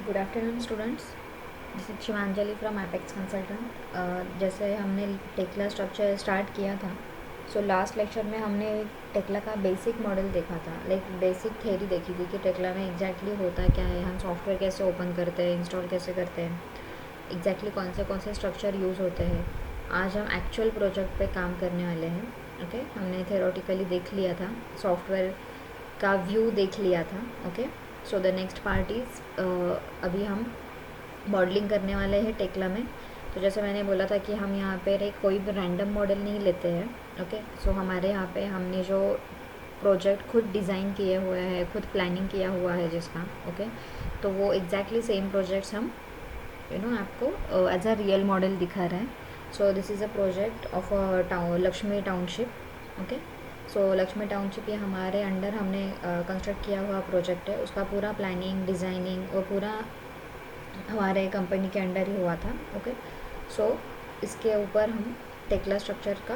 Good afternoon students, this is Shivanjali from apex consultant. जैसे हमने Tekla structure start किया था, सो लास्ट लेक्चर में हमने टेक्ला का बेसिक मॉडल देखा था, लाइक बेसिक थ्योरी देखी थी कि टेक्ला में एग्जैक्टली होता क्या है, हम सॉफ्टवेयर कैसे ओपन करते हैं, इंस्टॉल कैसे करते हैं, एग्जैक्टली कौन से स्ट्रक्चर यूज़ होते हैं। आज हम एक्चुअल प्रोजेक्ट पे काम करने वाले हैं। ओके हमने थेरोटिकली देख लिया था, सॉफ्टवेयर का व्यू देख लिया था। Okay so the next part is अभी हम मॉडलिंग करने वाले हैं टेक्ला में। तो जैसे मैंने बोला था कि हम यहाँ पे कोई भी रैंडम मॉडल नहीं लेते हैं। ओके सो हमारे यहाँ पे हमने जो प्रोजेक्ट खुद डिज़ाइन किए हुए हैं, खुद प्लानिंग किया हुआ है जिसका, ओके तो वो एग्जैक्टली सेम प्रोजेक्ट्स हम आपको एज अ रियल मॉडल दिखा रहे हैं। So this is a project of Lakshmi township. Okay so Lakshmi township ये हमारे अंडर हमने कंस्ट्रक्ट किया हुआ प्रोजेक्ट है। उसका पूरा प्लानिंग, डिज़ाइनिंग और पूरा हमारे कंपनी के अंडर ही हुआ था। ओके सो इसके ऊपर हम टेक्ला स्ट्रक्चर का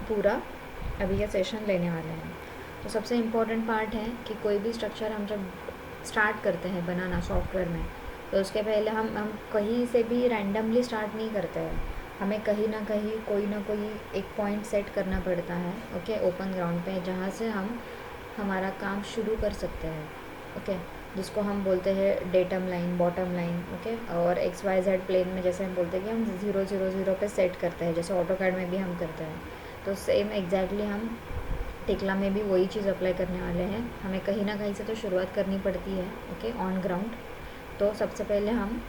पूरा अभी ये सेशन लेने वाले हैं। तो सबसे इम्पोर्टेंट पार्ट है कि कोई भी स्ट्रक्चर हम जब स्टार्ट करते हैं बनाना सॉफ्टवेयर में, तो उसके पहले हम कहीं से भी रैंडमली स्टार्ट नहीं करते हैं। हमें कहीं ना कोई एक पॉइंट सेट करना पड़ता है। ओके ओपन ग्राउंड पे जहाँ से हम हमारा काम शुरू कर सकते हैं। ओके जिसको हम बोलते हैं datum line, bottom line. Okay और एक्स वाई जेड प्लेन में जैसे हम बोलते हैं कि हम 0 0 0 पे सेट करते हैं, जैसे ऑटो कैड में भी हम करते हैं। तो सेम एग्जैक्टली हम टेक्ला में भी वही चीज़ अप्लाई करने वाले हैं। हमें कहीं ना कहीं से तो शुरुआत करनी पड़ती है। Okay on ground. तो सबसे पहले हम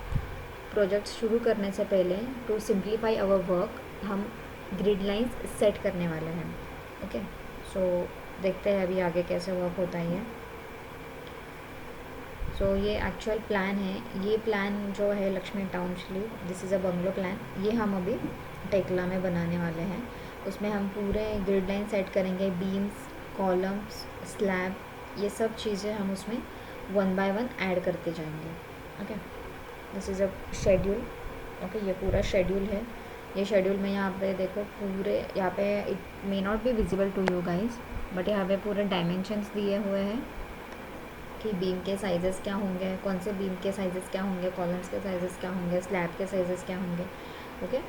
प्रोजेक्ट शुरू करने से पहले टू सिंप्लीफाई आवर वर्क हम ग्रिड लाइंस सेट करने वाले हैं। ओके सो देखते हैं अभी आगे कैसे वर्क होता है ये। सो ये एक्चुअल प्लान है। ये प्लान जो है Lakshmi township, this is a bungalow plan, ये हम अभी टेक्ला में बनाने वाले हैं। उसमें हम पूरे ग्रिड लाइन सेट करेंगे, बीम्स, कॉलम्स, स्लैब, ये सब चीज़ें हम उसमें 1 बाय 1 ऐड करते जाएंगे। Okay this is a schedule. Okay ये पूरा शेड्यूल है। ये शेड्यूल में यहाँ पे देखो पूरे, यहाँ पे it may not be visible to you guys, but यहाँ पे पूरे डायमेंशंस दिए हुए हैं कि बीम के साइजेस क्या होंगे, कौन से बीम के साइजेस क्या होंगे, कॉलम्स के साइजेस क्या होंगे, स्लैब के साइजेस क्या होंगे। ओके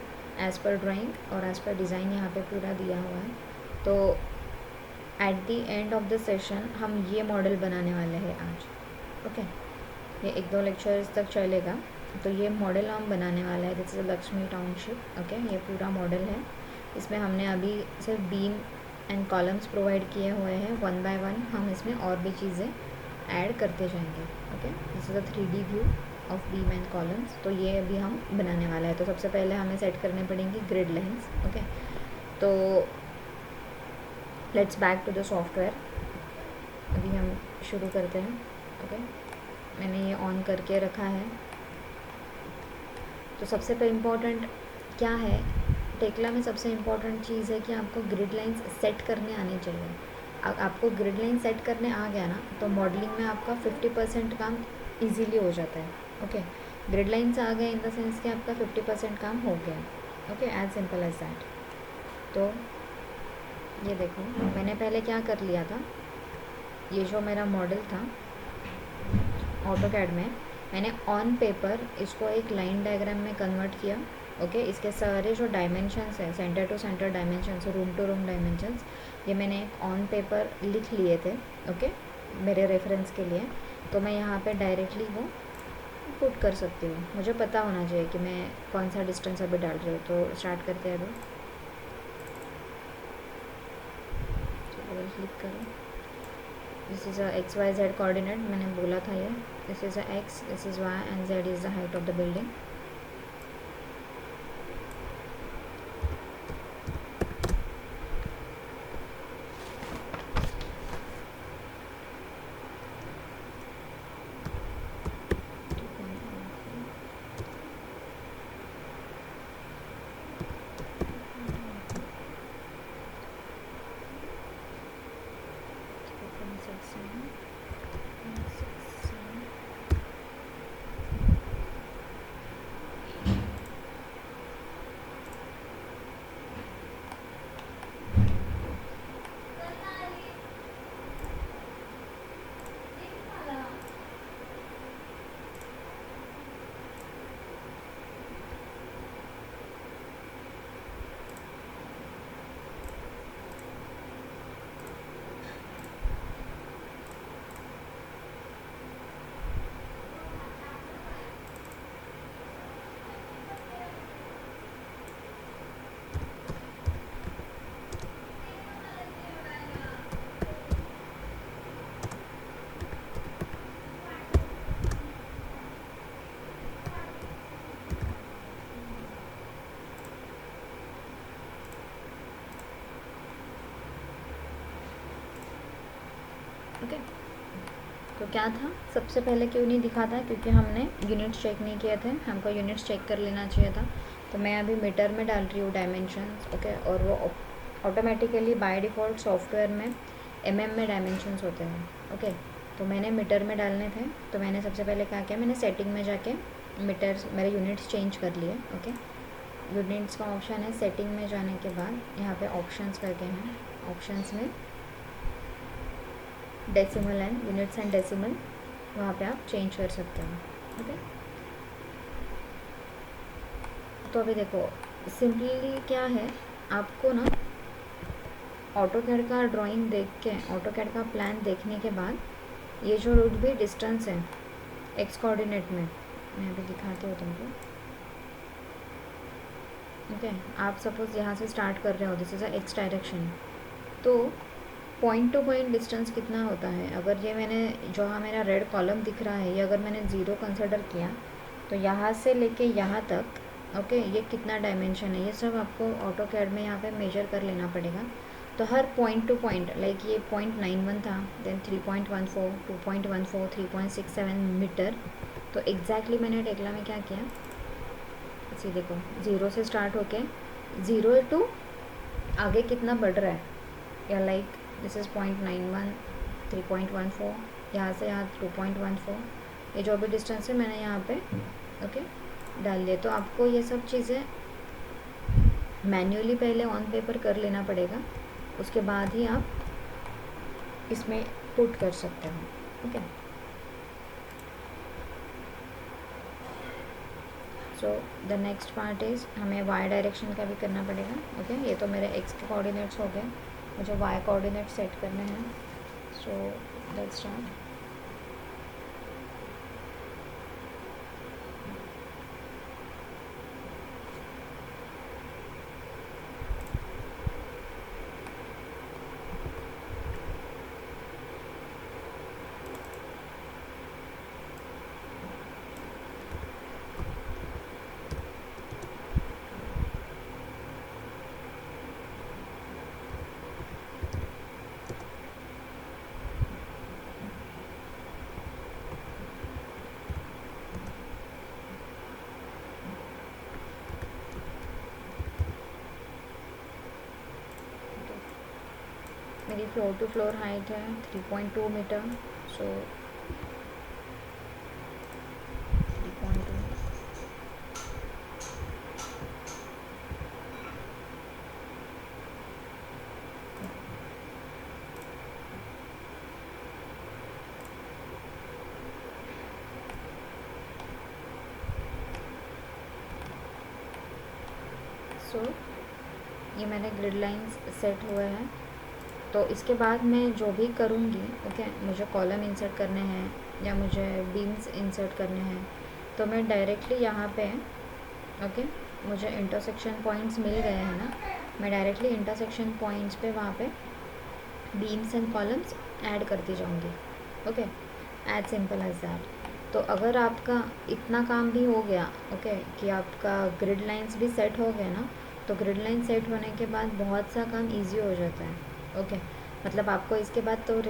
एज़ पर ड्राइंग और एज़ पर डिज़ाइन यहाँ पे पूरा दिया हुआ है। तो at the end of the session हम ये मॉडल बनाने वाले हैं आज। ओके ये 1-2 लेक्चर्स तक चलेगा। तो ये मॉडल हम बनाने वाले हैं, this is Lakshmi township. Okay ये पूरा मॉडल है। इसमें हमने अभी सिर्फ बीम एंड कॉलम्स प्रोवाइड किए हुए हैं। 1 बाय 1 हम इसमें और भी चीज़ें ऐड करते जाएंगे। Okay this is a 3D view of beam and columns. तो ये अभी हम बनाने वाला है। तो सबसे पहले हमें सेट करने पड़ेंगी ग्रिड लाइंस। ओके तो let's back to the software. अभी हम शुरू करते हैं। ओके मैंने ये ऑन करके रखा है। तो सबसे इम्पोर्टेंट क्या है टेक्ला में, सबसे इम्पोर्टेंट चीज़ है कि आपको ग्रिड लाइंस सेट करने आनी चाहिए। आपको ग्रिड लाइन सेट करने आ गया ना, तो मॉडलिंग में आपका 50% काम इजीली हो जाता है। ओके ग्रिड लाइंस आ गए इन द सेंस कि आपका 50% काम हो गया। Okay as simple as that. तो ये देखो मैंने पहले क्या कर लिया था, ये जो मेरा मॉडल था ऑटो कैड में, मैंने ऑन पेपर इसको एक लाइन डायग्राम में कन्वर्ट किया। ओके इसके सारे जो डायमेंशंस हैं, centre to centre dimensions, room to room dimensions, ये मैंने एक ऑन पेपर लिख लिए थे। ओके मेरे रेफरेंस के लिए। तो मैं यहाँ पे डायरेक्टली वो पुट कर सकती हूँ। मुझे पता होना चाहिए कि मैं कौन सा डिस्टेंस अभी डाल रही हूँ। तो स्टार्ट करते हैं अभी। चलो क्लिक करो। This is a X Y Z coordinate, मैंने बोला था ये। This is a X, this is Y and Z is the height of the building. तो क्या था, सबसे पहले क्यों नहीं दिखा था, क्योंकि हमने यूनिट्स चेक नहीं किए थे, हमको यूनिट्स चेक कर लेना चाहिए था। तो मैं अभी मीटर में डाल रही हूँ डायमेंशंस, ओके, और वो ऑटोमेटिकली बाय डिफ़ॉल्ट सॉफ्टवेयर में में डायमेंशंस होते हैं, ओके। तो मैंने मीटर में डालने थे, तो मैंने सबसे पहले क्या किया, मैंने सेटिंग में जाके मीटर्स मेरे यूनिट्स चेंज कर लिए, ओके। यूनिट्स का ऑप्शन है, सेटिंग में जाने के बाद यहाँ पे ऑप्शंस करके हैं, ऑप्शंस में decimal and units and decimal, वहाँ पे आप चेंज कर सकते हो, ओके। तो अभी देखो सिंपली क्या है, आपको ना ऑटोकैड का ड्राइंग देख के, ऑटोकैड का प्लान देखने के बाद ये जो रूट भी डिस्टेंस है एक्स कोऑर्डिनेट में, मैं अभी दिखाती हूँ तुमको, ओके। आप सपोज़ यहाँ से स्टार्ट कर रहे हो, this is a x direction, तो पॉइंट टू पॉइंट डिस्टेंस कितना होता है, अगर ये मैंने जो हाँ मेरा रेड कॉलम दिख रहा है, ये अगर मैंने ज़ीरो कंसिडर किया तो यहाँ से लेके यहाँ तक, ओके, ये कितना डायमेंशन है, ये सब आपको ऑटोकैड में यहाँ पे मेजर कर लेना पड़ेगा। तो हर पॉइंट टू पॉइंट, लाइक ये 0.91 था, देन 3.14, 2.14, 3.67 मीटर। तो एग्जैक्टली मैंने टेक्ला में क्या किया, इसी देखो ज़ीरो से स्टार्ट होके 0 टू आगे कितना बढ़ रहा है, या लाइक दिस इज़ 0.91, 3.14, यहाँ से यहाँ 2.14, ये जो भी डिस्टेंस है मैंने यहाँ पे ओके डाल दिया। तो आपको ये सब चीज़ें मैन्युअली पहले ऑन पेपर कर लेना पड़ेगा, उसके बाद ही आप इसमें पुट कर सकते हो, okay. So the next part is हमें वाई डायरेक्शन का भी करना पड़ेगा, ओके। ये तो मेरे एक्स के कोऑर्डिनेट्स हो गए, मुझे वाई कोऑर्डिनेट सेट करने हैं। So let's start. मेरी फ्लोर टू फ्लोर हाइट है 3.2 मीटर, सो 3.2। सो ये मैंने ग्रिड लाइंस सेट हुए हैं। तो इसके बाद मैं जो भी करूँगी, ओके, मुझे कॉलम इंसर्ट करने हैं या मुझे बीम्स इंसर्ट करने हैं, तो मैं डायरेक्टली यहाँ पे, ओके, मुझे इंटरसेक्शन पॉइंट्स मिल गए हैं ना, मैं डायरेक्टली इंटरसेक्शन पॉइंट्स पे वहाँ पे बीम्स एंड कॉलम्स ऐड करती जाऊँगी, okay, as simple as that. तो अगर आपका इतना काम भी हो गया, ओके, कि आपका ग्रिड लाइंस भी सेट हो गए ना, तो ग्रिड लाइन सेट होने के बाद बहुत सा काम इजी हो जाता है, ओके। मतलब आपको इसके बाद तो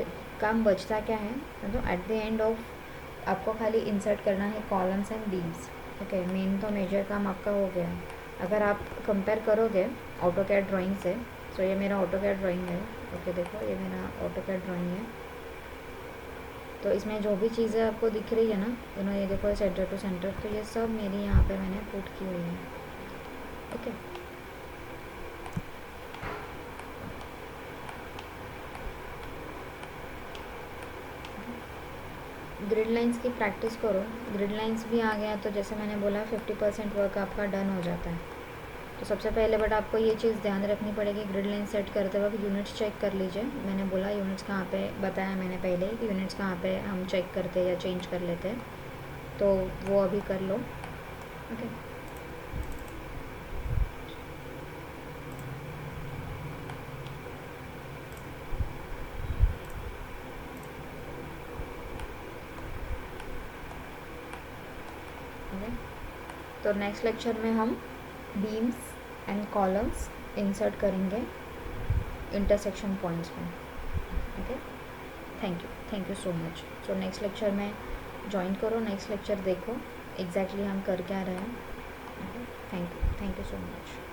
काम बचता क्या है, मतलब एट द एंड ऑफ आपको खाली इंसर्ट करना है columns and beams, okay. Main तो मेजर काम आपका हो गया है। अगर आप कंपेयर करोगे ऑटोकैड ड्राइंग से, तो ये मेरा ऑटोकैड ड्राइंग है, ओके, देखो ये मेरा ऑटोकैड ड्राइंग है। तो इसमें जो भी चीज़ें आपको दिख रही है ना, ये देखो सेंटर टू सेंटर, तो ये सब मेरी यहाँ पे मैंने पुट की हुई है, ओके। ग्रिड लाइंस की प्रैक्टिस करो, ग्रिड लाइंस भी आ गया तो जैसे मैंने बोला 50% वर्क आपका डन हो जाता है। तो सबसे पहले बट आपको ये चीज़ ध्यान रखनी पड़ेगी, ग्रिड लाइन सेट करते वक्त यूनिट्स चेक कर लीजिए। मैंने बोला यूनिट्स कहाँ पे, बताया मैंने पहले कि यूनिट्स कहाँ पे हम चेक करते या चेंज कर लेते हैं, तो वो अभी कर लो, ओके। तो नेक्स्ट लेक्चर में हम बीम्स एंड कॉलम्स इंसर्ट करेंगे इंटरसेक्शन पॉइंट्स में, okay. Thank you so much. So next lecture में ज्वाइन करो, नेक्स्ट लेक्चर देखो एग्जैक्टली हम कर क्या रहे हैं। Thank you so much.